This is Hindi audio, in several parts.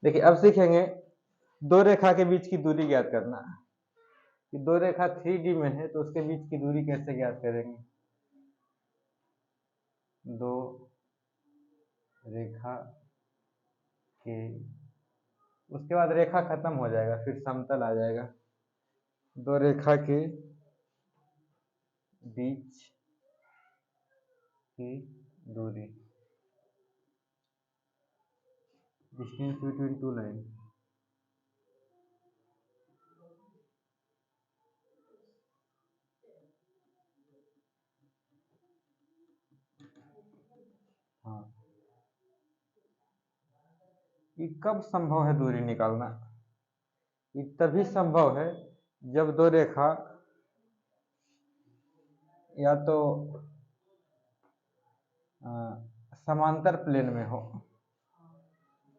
देखिए अब सीखेंगे दो रेखा के बीच की दूरी ज्ञात करना। कि दो रेखा 3D में है तो उसके बीच की दूरी कैसे ज्ञात करेंगे। दो रेखा के, उसके बाद रेखा खत्म हो जाएगा, फिर समतल आ जाएगा। दो रेखा के बीच की दूरी, डिस्टेंस बिटवीन टू लाइन। हाँ, ये कब संभव है दूरी निकालना। ये तभी संभव है जब दो रेखा या तो समांतर प्लेन में हो।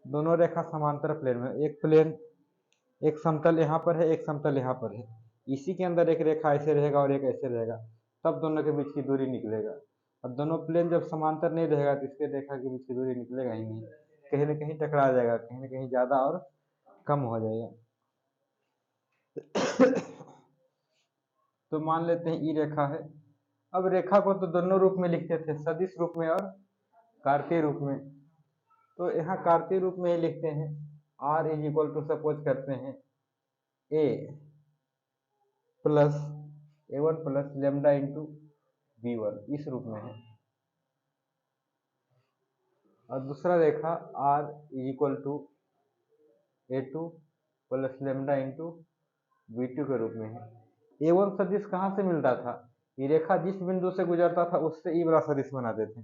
दोनों रेखा समांतर प्लेन में, एक प्लेन, एक समतल यहाँ पर है, एक समतल यहाँ पर है, इसी के अंदर एक रेखा ऐसे रहेगा और एक ऐसे रहेगा, तब दोनों के बीच की दूरी निकलेगा। अब दोनों प्लेन जब समांतर नहीं रहेगा तो इसके रेखा के बीच की दूरी निकलेगा ही नहीं, कहीं ना कहीं टकरा जाएगा, कहीं ना कहीं ज्यादा और कम हो जाएगा। तो मान लेते हैं ई रेखा है। अब रेखा को तो दोनों रूप में लिखते थे, सदिश रूप में और कार्तीय रूप में। तो यहाँ कार्तीय रूप में ही लिखते हैं। r is equal to suppose करते हैं a plus a1 plus lambda into b1, इस रूप में है। और दूसरा रेखा r is equal to a2 plus lambda into b2 के रूप में है। a1 सदिश कहाँ से मिलता था, ये रेखा जिस बिंदु से गुजरता था उससे ई बड़ा सदिश बनाते थे।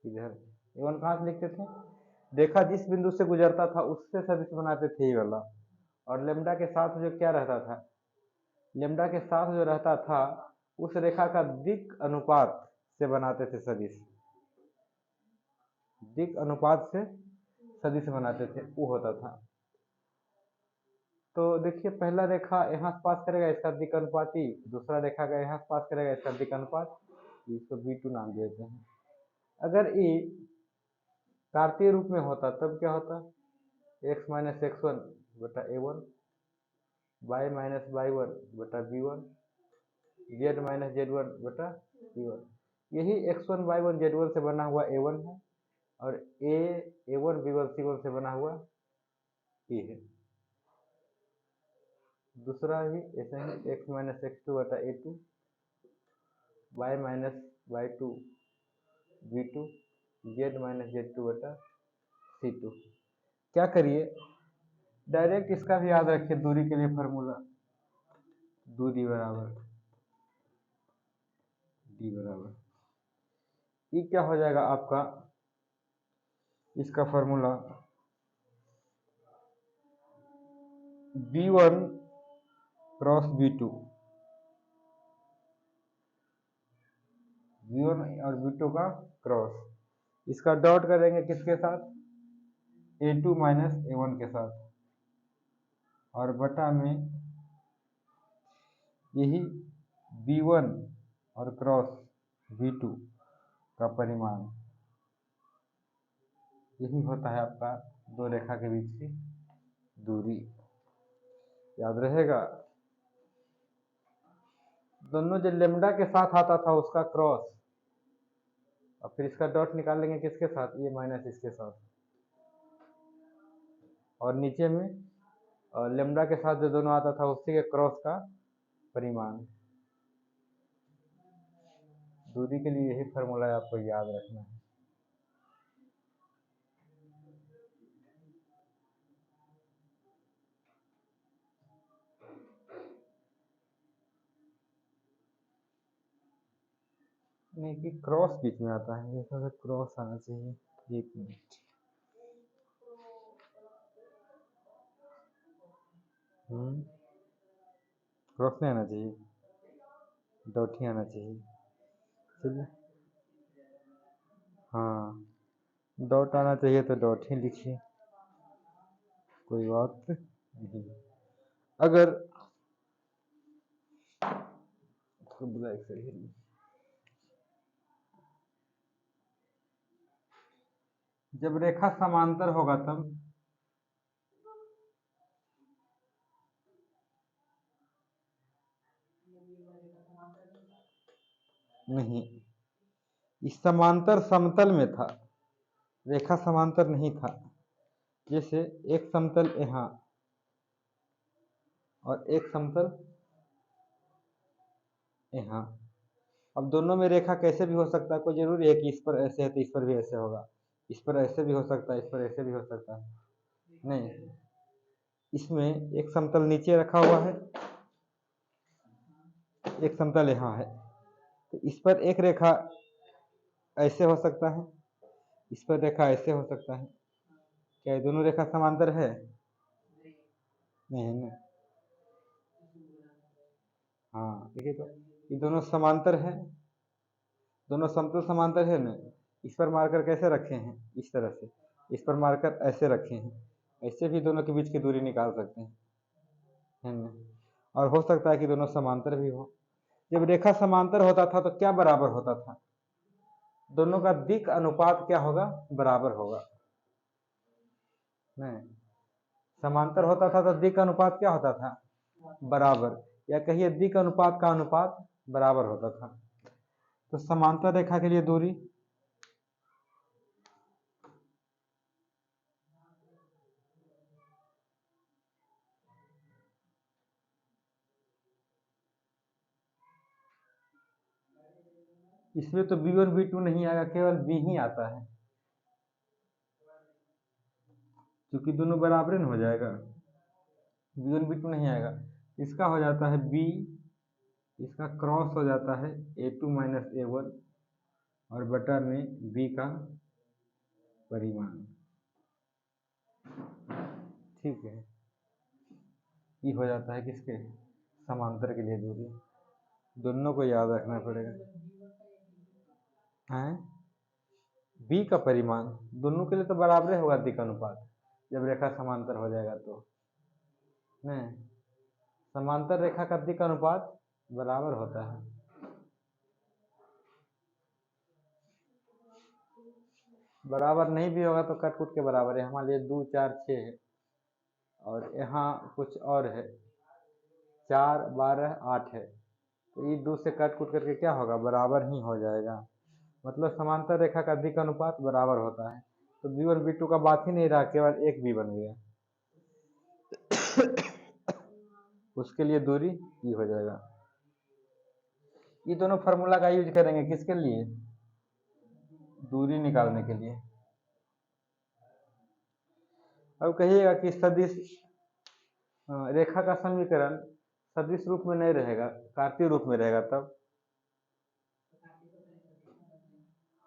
इधर a1 कहाँ से लिखते थे, रेखा जिस बिंदु से गुजरता था उससे सदिश बनाते थे ये वाला। और लेमडा के साथ जो क्या रहता था, लेमडा के साथ जो रहता था उस रेखा का दिक् अनुपात से बनाते थे सदिश, दिक् अनुपात से सदिश बनाते थे, वो होता था। तो देखिए पहला रेखा यहाँ से पास करेगा, इसका दिक् अनुपाती, दूसरा रेखा का यहाँ से पास करेगा, इसका दिक् अनुपात, इसको B2 नाम देते हैं। अगर ये कार्तीय रूप में होता तब क्या होता, x माइनस x1 बटा a1, y माइनस y1 बटा b1, z माइनस z1 बटा b1। यही x1 y1 z1 से बना हुआ a1 है और a1 b1 c1 से बना हुआ e है। दूसरा भी ऐसे ही x माइनस x2 बटा a2, y minus y2 b2, z minus z2 बटा c2। क्या करिए, डायरेक्ट इसका भी याद रखिए, दूरी के लिए फार्मूला, दूरी बराबर d बराबर ये क्या हो जाएगा आपका, इसका formula b1 cross b2, b1 और b2 का क्रॉस, इसका डॉट करेंगे किसके साथ, a2 माइनस a1 के साथ, और बटा में यही b1 और क्रॉस b2 का परिमाण, यही होता है आपका दो रेखा के बीच की दूरी। याद रहेगा, दोनों जो लेमडा के साथ आता था उसका क्रॉस, और फिर इसका डॉट निकाल लेंगे किसके साथ, ये माइनस इसके साथ, और नीचे में लेमडा के साथ जो दोनों आता था उसी के क्रॉस का परिमाण। दूरी के लिए यही फार्मूला आपको याद रखना है। नहीं कि क्रॉस बीच में आता है, जैसा क्रॉस आना चाहिए। एक मिनट, क्रॉस नहीं आना चाहिए, डॉट ही आना चाहिए। चलिए, हाँ डॉट आना चाहिए तो डॉट ही लिखिए, कोई बात नहीं। अगर ब्लैक सही, जब रेखा समांतर होगा तब नहीं, इस समांतर समतल में था, रेखा समांतर नहीं था। जैसे एक समतल यहाँ और एक समतल यहाँ। अब दोनों में रेखा कैसे भी हो सकता है, कोई जरूरी है कि इस पर ऐसे है तो इस पर भी ऐसे होगा, इस पर ऐसे भी हो सकता है, इस पर ऐसे भी हो सकता है, नहीं। इसमें एक समतल नीचे रखा हुआ है, एक समतल यहाँ है, तो इस पर एक रेखा ऐसे हो सकता है, इस पर रेखा ऐसे हो सकता है। क्या ये दोनों रेखा समांतर है? नहीं है ना। हाँ देखिए, तो ये दोनों समांतर है, दोनों समतल समांतर है ना। इस पर मार्कर कैसे रखे हैं, इस तरह से, इस पर मार्कर ऐसे रखे हैं, ऐसे भी दोनों के बीच की दूरी निकाल सकते हैं, है ना। और हो सकता है कि दोनों समांतर भी हो। जब रेखा समांतर होता था तो क्या बराबर होता था? दोनों का दिक् अनुपात क्या होगा? बराबर होगा। नहीं, समांतर होता था तो दिक् अनुपात क्या होता था? बराबर, या कहिए दिक् अनुपात का अनुपात बराबर होता था। तो समांतर रेखा के लिए दूरी इसमें तो b और b2 नहीं आएगा, केवल b ही आता है, क्योंकि दोनों बराबर हो जाएगा, b और b2 नहीं आएगा। इसका हो जाता है b, इसका क्रॉस हो जाता है a2 माइनस a1 और बटा में b का परिमाण। ठीक है, ये हो जाता है किसके? समांतर के लिए दूरी। दोनों को याद रखना पड़ेगा। हैं, b का परिमाण दोनों के लिए तो बराबर होगा दिक् अनुपात, जब रेखा समांतर हो जाएगा तो। नहीं, समांतर रेखा का दिक् अनुपात बराबर होता है। बराबर नहीं भी होगा तो कट कुट के बराबर है। हमारे लिए 2 4 6 है और यहाँ कुछ और है, 4 12 8 है, तो ये 2 से कट कुट करके क्या होगा? बराबर ही हो जाएगा। मतलब समांतर रेखा का दिक् अनुपात बराबर होता है। तो b और b2 का बात ही नहीं रहा, केवल एक b बन गया। उसके लिए दूरी ये हो जाएगा। ये दोनों फार्मूला का यूज करेंगे किसके लिए? दूरी निकालने के लिए। अब कहिएगा कि सदिश रेखा का समीकरण सदिश रूप में नहीं रहेगा, कार्तीय रूप में रहेगा तब।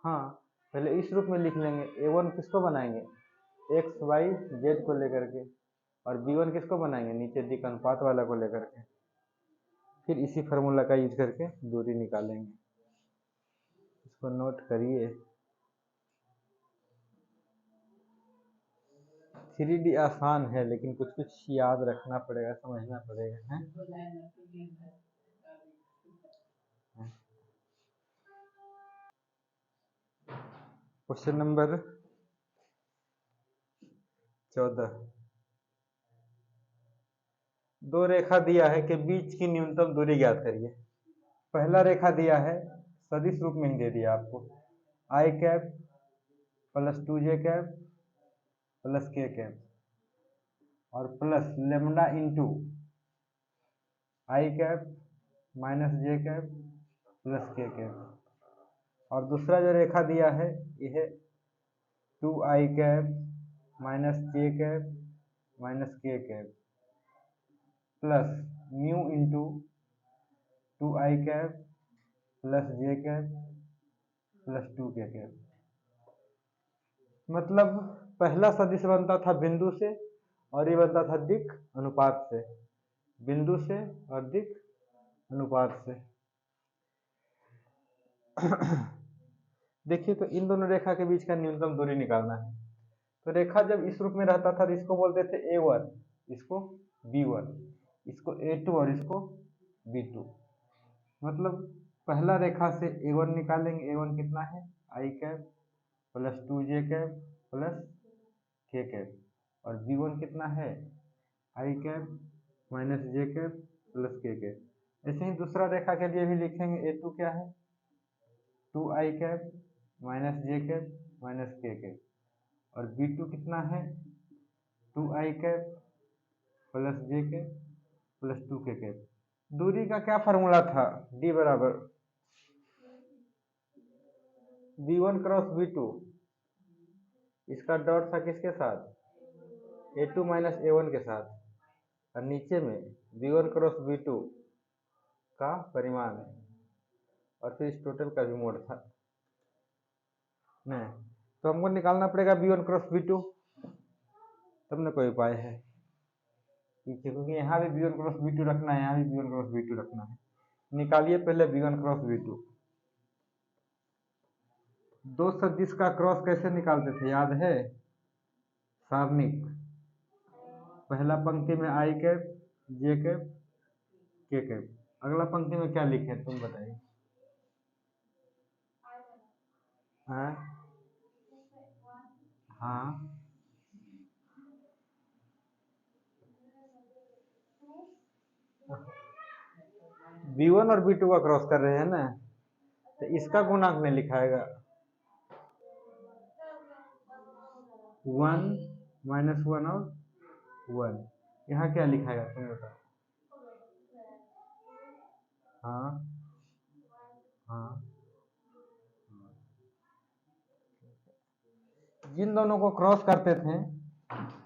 हाँ, पहले इस रूप में लिख लेंगे। a1 किसको बनाएंगे? x y z को लेकर के, और b1 किसको बनाएंगे? नीचे दिक् अनुपात वाला को लेकर के। फिर इसी फार्मूला का यूज करके दूरी निकालेंगे। इसको नोट करिए। 3D आसान है, लेकिन कुछ कुछ याद रखना पड़ेगा, समझना पड़ेगा, है? Question number 14। दो रेखा दिया है कि बीच की न्यूनतम दूरी ज्ञात करिए। पहला रेखा दिया है, सदिश रूप में ही दे दिया आपको, i cap plus 2j cap plus k cap और plus lambda into i cap minus j cap plus k cap. और दूसरा जो रेखा दिया है यह 2i cap minus j cap minus k cap plus mu into 2i cap plus j cap plus 2k cap. मतलब पहला सदिश बनता था बिंदु से और ये बनता था दिक् अनुपात से, बिंदु से और दिक् अनुपात से। देखिए, तो इन दोनों रेखा के बीच का न्यूनतम दूरी निकालना है। तो रेखा जब इस रूप में रहता था तो इसको बोलते थे a1, इसको b1, इसको a2 और इसको b2। मतलब पहला रेखा से a1 निकालेंगे, a1 कितना है? i cap plus 2j cap plus k cap, और b1 कितना है? i cap minus j cap plus k cap. ऐसे ही दूसरा रेखा के लिए भी लिखेंगे, a2 क्या है? 2i कैप माइनस जे कैप माइनस के कैप, और b2 कितना है 2i कैप प्लस जे कैप प्लस 2k कैप। दूरी का क्या फार्मूला था, d बराबर v1 क्रॉस v2, इसका डॉट था किसके साथ a2 माइनस a1 के साथ, और नीचे में v1 क्रॉस v2 का परिमाण, और फिर इस टोटल का भी मोड था। नहीं तो हमको निकालना पड़ेगा v1 क्रॉस v2, तब ना कोई उपाय है, क्योंकि यहाँ भी v1 क्रॉस v2 रखना है, यहाँ भी v1 क्रॉस v2 रखना है। निकालिए पहले v1 क्रॉस v2। दो सदिश का क्रॉस कैसे निकालते थे याद है, सारणिक, पहला पंक्ति में आई कैप जे कैप के कैप, अगला पंक्ति में क्या लिखे तुम बताइए। हाँ हाँ v1 और v2 का क्रॉस कर रहे हैं ना, तो इसका गुणांक में लिखाएगा 1 माइनस 1 और 1, यहाँ क्या लिखाएगा तुम बताओ। हाँ हाँ, जिन दोनों को क्रॉस करते थे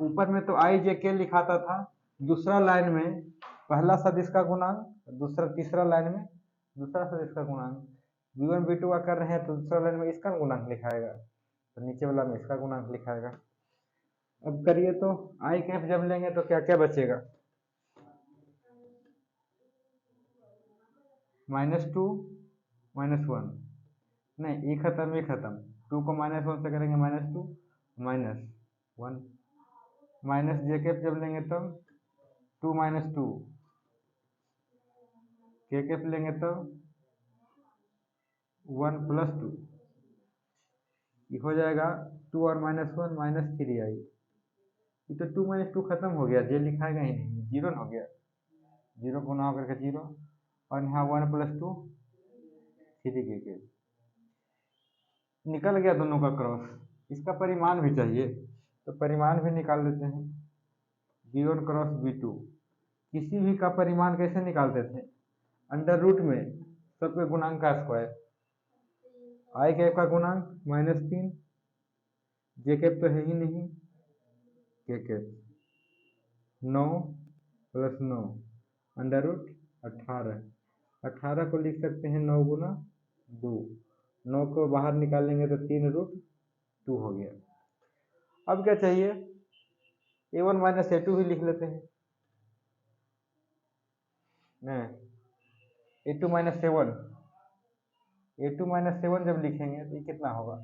ऊपर में तो आई जे के लिखाता था, दूसरा लाइन में पहला सदिश का गुणांक, दूसरा तीसरा लाइन में दूसरा सदिश का गुणांक। v1 v2 का कर रहे हैं तो दूसरा लाइन में इसका गुणांक लिखाएगा, तो नीचे वाला में इसका गुणांक लिखाएगा। अब करिए तो आई कैप जब लेंगे तो क्या क्या बचेगा, -2 -1, नहीं ये खत्म ये खत्म, 2 को -1 से करेंगे -2 -1, माइनस जे कैप जब लेंगे तब 2 - 2, के कैप लेंगे तब 1 + 2, ये हो जाएगा 2 और -1 -3i। ये तो 2 - 2 खत्म हो गया, जे लिखाएगा ही नहीं, जीरो हो गया, जीरो को ना होकर के जीरो, और यहाँ 1 + 2 3 के निकल गया दोनों का क्रॉस। इसका परिमाण भी चाहिए तो परिमाण भी निकाल लेते हैं, v1 क्रॉस v2, किसी भी का परिमाण कैसे निकालते थे, अंडर रूट में सबके गुणांक का स्क्वायर, आई कैप का गुणांक -3, जे कैप तो है ही नहीं, के कैप 9 + 9 अंडर रूट 18, 18 को लिख सकते हैं 9 × 2, 9 को बाहर निकालेंगे तो 3√2 हो गया। अब क्या चाहिए, a1 - a2 भी लिख लेते हैं, नहीं a2 - a1, a2 - a1 जब लिखेंगे तो ये कितना होगा,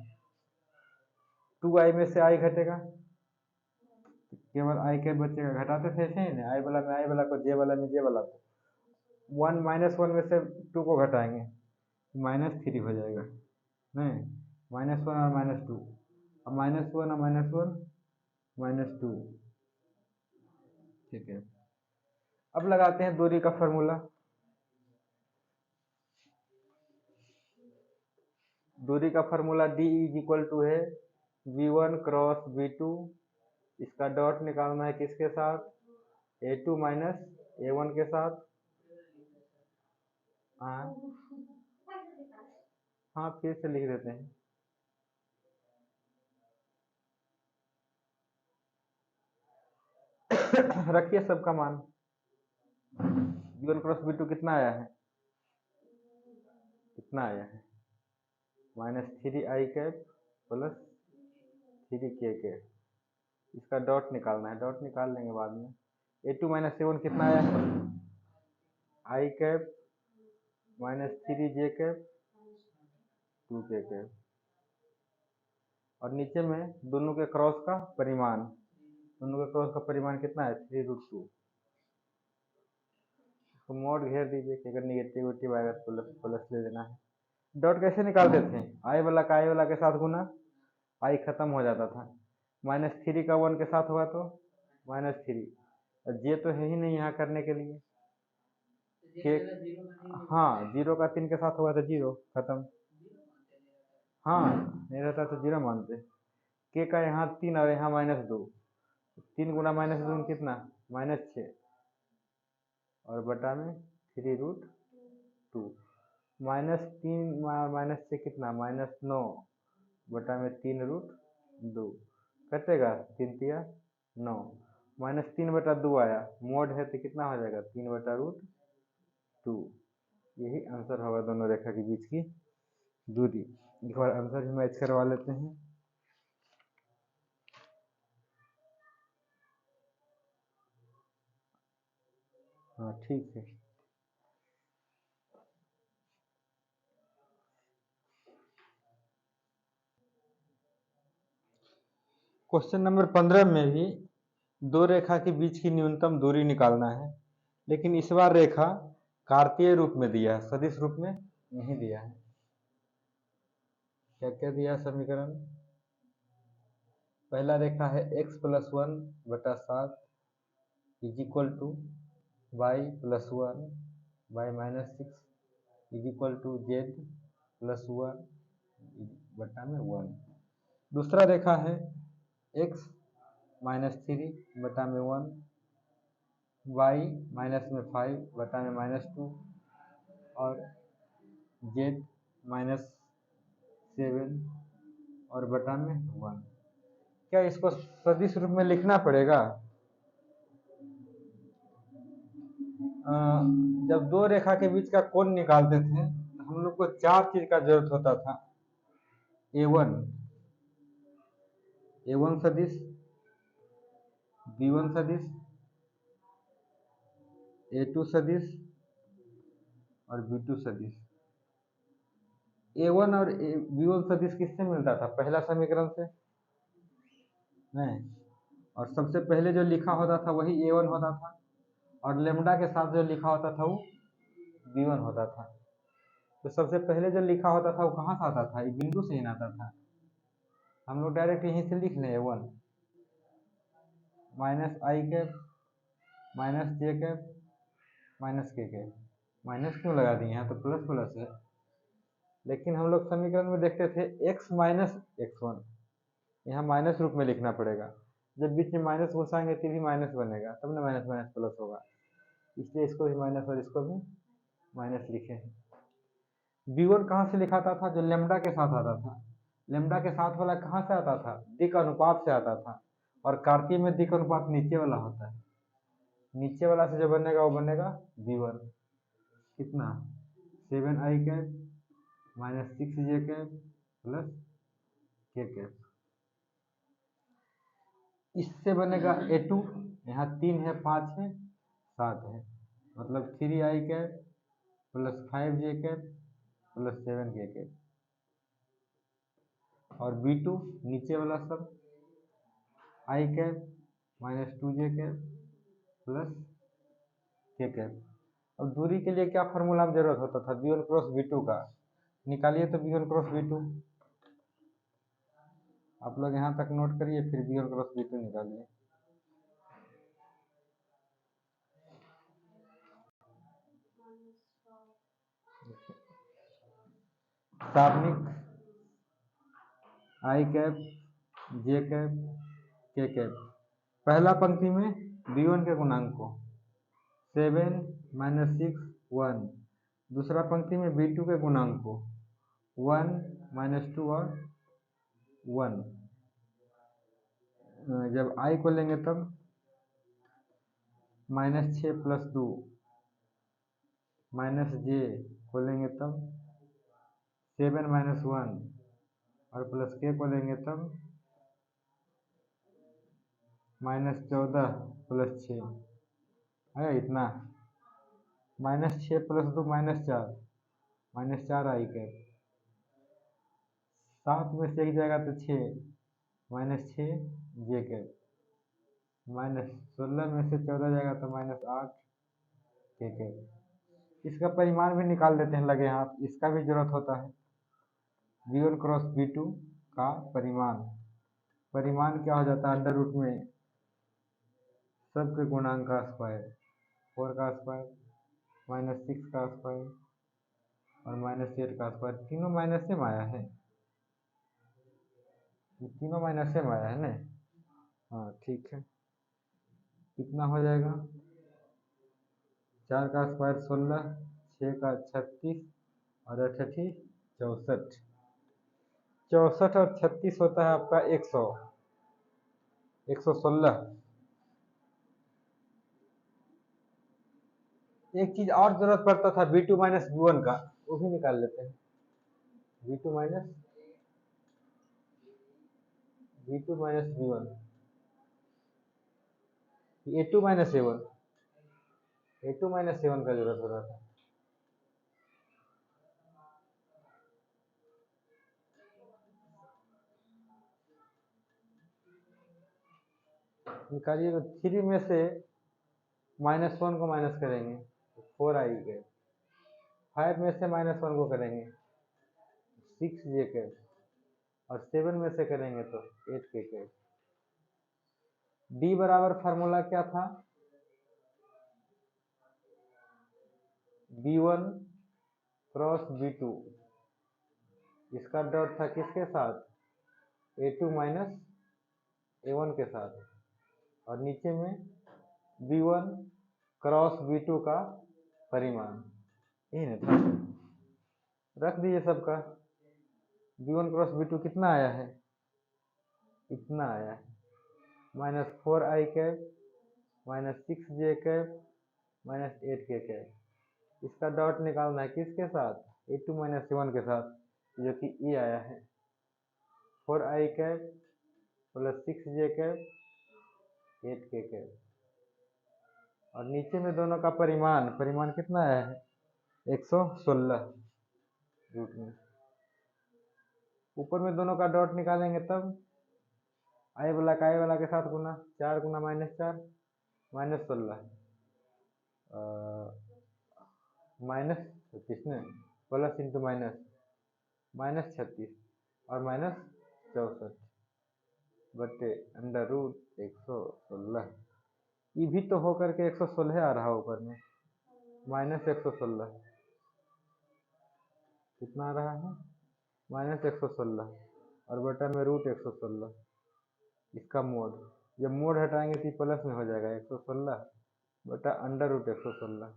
2i में से i घटेगा, केवल आई कैप बचेगा, घटाते थे ऐसे ही ना, आई वाला में आई वाला को, जे वाला में जे वाला को, 1 - 1 में से 2 को घटाएंगे -3 हो जाएगा, नहीं -1 और -2, अब -1 और -1 -2, ठीक है। अब लगाते हैं दूरी का फॉर्मूला, दूरी का फॉर्मूला d = है v1 क्रॉस v2, इसका डॉट निकालना है किसके साथ, a2 - a1 के साथ। हाँ फिर से लिख देते हैं, रखिए सबका मान, v1 क्रॉस v2 कितना आया है, कितना आया है -3i cap plus 3k cap, इसका डॉट निकालना है, डॉट निकाल लेंगे बाद में। a2 - a1 कितना आया है, i cap -3j cap 2k cap, और नीचे में दोनों के क्रॉस का परिमाण, दोनों के क्रॉस का परिमाण कितना है 3√2, तो मोड घेर दीजिए कि अगर निगेटिव आएगा तो प्लस ले लेना है। डॉट कैसे निकालते थे, आई वाला का आई वाला के साथ गुना, आई खत्म हो जाता था, -3 का 1 के साथ होगा तो -3, और जे तो है ही नहीं यहाँ करने के लिए, के हाँ 0 का 3 के साथ होगा तो 0 खत्म, हाँ, नहीं रहता तो जीरो मानते। के का यहाँ 3 और यहाँ -2, 3 गुना -2 कितना, -6 और बटा में 3√2, -3 -6 कितना, -9 बटा में 3√2 कटेगा, 3 तिया 9, -3/2 आया, मोड है तो कितना हो जाएगा, 3/√2। यही आंसर होगा दोनों रेखा के बीच की दूरी। एक बार आंसर भी मैच करवा लेते हैं। हाँ ठीक है। क्वेश्चन नंबर 15 में भी दो रेखा के बीच की न्यूनतम दूरी निकालना है, लेकिन इस बार रेखा कार्तीय रूप में दिया है, सदिश रूप में नहीं दिया है। क्या क्या दिया समीकरण, पहला रेखा है x+1/7 is equal to y+1 y-6 is equal to z+1 बटा में 1। दूसरा रेखा है x-3 बटा में 1 y-5 बटा में -2 और z-7 और बटा में 1। क्या इसको सदिश रूप में लिखना पड़ेगा? जब दो रेखा के बीच का कोण निकालते थे तो हम लोग को 4 चीज का जरूरत होता था। a1 सदिश, b1 सदिश, a2 सदिश और b2 सदिश। a1 और b1 सदिश किससे मिलता था, पहला समीकरण से नहीं, और सबसे पहले जो लिखा होता था वही a1 होता था, और लेमडा के साथ जो लिखा होता था वो b1 होता था। तो सबसे पहले जो लिखा होता था वो कहाँ से आता था, ये बिंदु से ही आता था। हम लोग डायरेक्ट यहीं से लिख लें a1 -i cap -j cap -k cap, minus क्यों लगा दिए, यहाँ तो प्लस प्लस है। लेकिन हम लोग समीकरण में देखते थे x - x1, यहाँ माइनस रूप में लिखना पड़ेगा। जब बीच में माइनस घुसाएंगे तभी माइनस बनेगा, तब ना माइनस माइनस प्लस होगा, इसलिए इसको भी माइनस और इसको भी माइनस लिखे हैं। b1 कहाँ से लिखाता था, जो लेमडा के साथ आता था। लेमडा के साथ वाला कहाँ से आता था, दिक् अनुपात से आता था, और कार्तीय में दिक् अनुपात नीचे वाला होता है। नीचे वाला से जो बनेगा वो बनेगा b1, कितना 7i cap -6j cap plus k cap. इससे बनेगा a2, यहाँ 3 है 5 है 7 है, मतलब 3i cap plus 5j cap plus 7k cap. और b2 नीचे वाला सब i cap -2j cap plus k cap. अब दूरी के लिए क्या फार्मूला में जरूरत होता था, b1 क्रॉस b2 का, निकालिए तो b1 क्रॉस b2। आप लोग यहाँ तक नोट करिए, फिर b1 क्रॉस b2 निकालिए। सारणिक i cap j cap k cap, पहला पंक्ति में b1 के गुणांक को 7 -6 1, दूसरा पंक्ति में b2 के गुणांक को 1 -2 और 1। जब i को लेंगे तब -6 + 2, -j को लेंगे तब 7 - 1 और प्लस k को लेंगे तब -14 + 6 है, इतना -6 + 2 -4, -4i कैप, 7 में से एक जाएगा तो 6 -6 j कैप, -16 में से 14 जाएगा तो -8 k कैप। इसका परिमाण भी निकाल देते हैं लगे हाथ, इसका भी जरूरत होता है। b1 क्रॉस b2 का परिमाण क्या हो जाता है, अंडर रूट में सबके गुणांक का स्क्वायर, 4 का स्क्वायर -6 का स्क्वायर और -8 का स्क्वायर, तीनों माइनस से आया है। ये तीनों माइनस में आया है ना। हाँ ठीक है, कितना हो जाएगा? 4 का स्क्वायर 16, 6 का 36 और 8 8 64। 64 और 36 होता है आपका 100, 116। एक चीज और जरूरत पड़ता था b2 माइनस b1 का, वो भी निकाल लेते हैं। b2 minus b1, a2 minus a1, a2 minus a1 का जरूरत हो रहा था। निकालिए तो 3 में से -1 को माइनस करेंगे तो 4 आई गए। 5 में से -1 को करेंगे 6 जे के, और 7 में से करेंगे तो 8 के। डी बराबर फार्मूला क्या था? b1 क्रॉस b2, इसका डॉट था किसके साथ? a2 माइनस a1 के साथ, और नीचे में b1 क्रॉस b2 का परिमाण, यही ना था। रख दीजिए सबका। b1 क्रॉस b2 कितना आया है? इतना आया है, -4i cap, -6j cap, -8k cap. इसका डॉट निकालना है किसके साथ? a2 माइनस a1 के साथ, जो कि ये आया है 4i cap plus 6j cap 8k cap. और नीचे में दोनों का परिमाण कितना आया है? 116 रूट में। ऊपर में दोनों का डॉट निकालेंगे तब आई वाला के साथ गुना, 4 गुना -4 -16 माइनस 36 ने, प्लस इंटू माइनस -36 और -64 बटे अंडर रूट 116। ये भी तो होकर के 116 आ रहा ऊपर में, -116 कितना आ रहा है? -116 और बटा में रूट 116। इसका मोड, जब मोड हटाएंगे तो प्लस में हो जाएगा 116 बटा under root 116।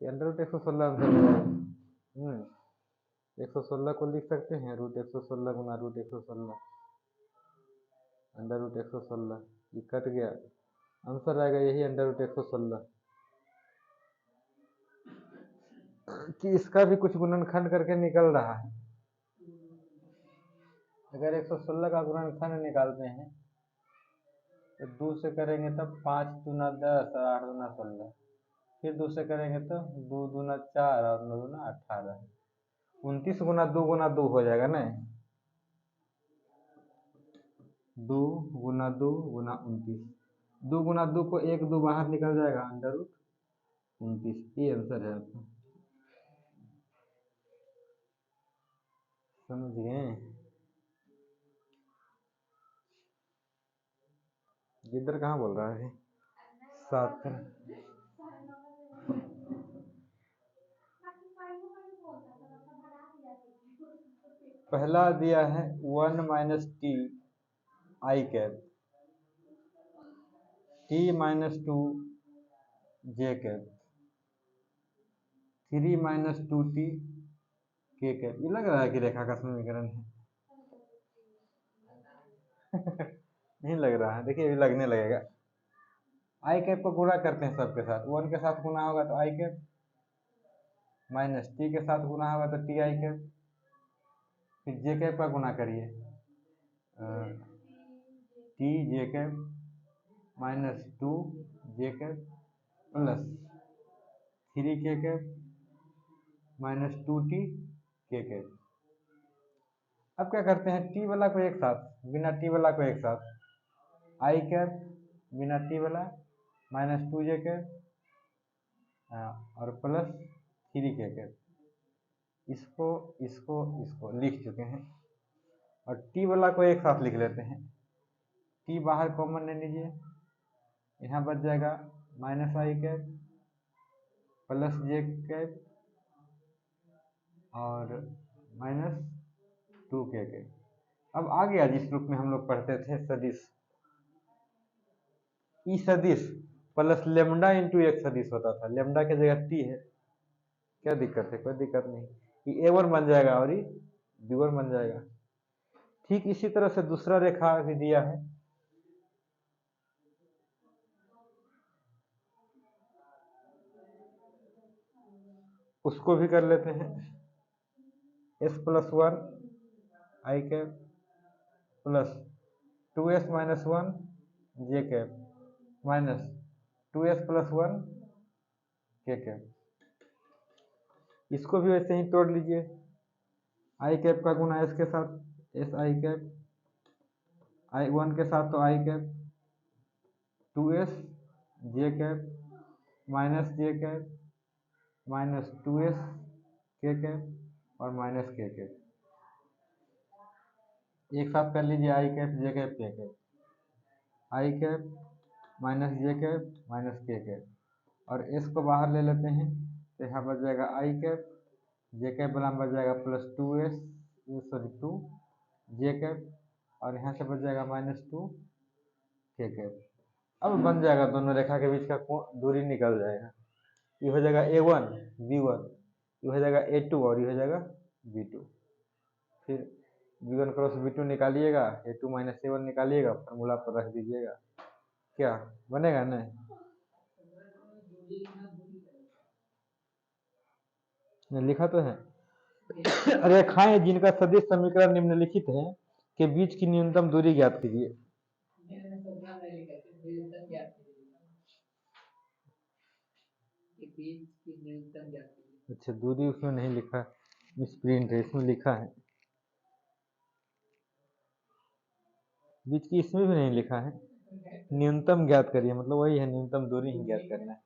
Under root 116 answer हो जाएगा। 116 को लिख सकते हैं रूट 116 गुना रूट 116 अंडर रूट 116, ये कट गया, आंसर आएगा यही अंडर रूट 116। कि इसका भी कुछ गुणनखंड करके निकल रहा है। अगर 116 का गुणनखंड निकालते हैं तो 2 से करेंगे तब 5 दूना 10 और 8 दूना 16, फिर 2 से करेंगे तो 2 दूना 4 और 9 दूना 18, 29 गुना 2 हो जाएगा ना। 2 गुना 2 गुना 29, 2 गुना 2 को 1 2 बाहर निकल जाएगा, अंडर रूट 29। ये आंसर है आपका, समझ गए? जिधर कहाँ बोल रहा है? 7 पहला दिया है 1 minus T I cap, t minus 2 J cap, 3 minus 2t के कैप। ये लग रहा है कि रेखा का समीकरण है। नहीं लग रहा है, देखिए अभी लगने लगेगा। आई कैप को गुणा करते हैं सबके साथ, 1 के साथ गुणा होगा तो आई कैप, माइनस टी के साथ गुणा होगा तो टी आई कैप, फिर जे कैप का गुणा करिए, टी जे कैप माइनस 2 जे कैप प्लस 3 के कैप माइनस 2t के कैप। अब क्या करते हैं, टी वाला को एक साथ, बिना टी वाला को एक साथ, आई कैप बिना टी वाला माइनस 2 जे कैप और प्लस 3 के कैप। इसको इसको इसको लिख चुके हैं, और टी वाला को एक साथ लिख लेते हैं। टी बाहर कॉमन ले लीजिए, यहाँ बच जाएगा माइनस आई कैप प्लस जे कैप और -2 के कैप। अब आ गया जिस रूप में हम लोग पढ़ते थे सदिश, ई सदिश प्लस लेमडा इंटू एक सदिश होता था, लेमडा की जगह टी है, क्या दिक्कत है, कोई दिक्कत नहीं, ये ए वन बन जाएगा और ये बी वन बन जाएगा। ठीक इसी तरह से दूसरा रेखा भी दिया है, उसको भी कर लेते हैं। S plus one i cap plus 2s minus one j cap minus 2s plus one k cap. इसको भी वैसे ही तोड़ लीजिए, आई कैप का गुना एस के साथ S I cap, I one के साथ तो आई कैप 2s जे कैप माइनस जे कैप माइनस 2s के कैप और माइनस के कैप। एक साथ कर लीजिए आई कैप जे कैप के कैप, आई कैप माइनस जे कैप माइनस के कैप, और एस को बाहर ले लेते हैं तो यहाँ बच जाएगा आई कैप, जे कैप वाला बच जाएगा प्लस 2s सॉरी 2 जे कैप, और यहाँ से बच जाएगा माइनस 2 के कैप। अब बन जाएगा दोनों रेखा के बीच का दूरी निकल जाएगा, ये हो जाएगा a1 b1, ये हो जाएगा a2 और ये हो जाएगा b2। फिर b1 क्रॉस b2 निकालिएगा, a2 माइनस a1 निकालिएगा, फॉर्मूला पर रख दीजिएगा, क्या बनेगा ना। लिखा तो है रेखाएं जिनका सदिश समीकरण निम्नलिखित है के बीच की न्यूनतम दूरी ज्ञात कीजिए। अच्छा दूरी उसमें नहीं लिखा, मिसप्रिंट है, इसमें लिखा है बीच की, इसमें भी नहीं लिखा है। न्यूनतम ज्ञात करिए, मतलब वही है न्यूनतम दूरी ही ज्ञात करना है।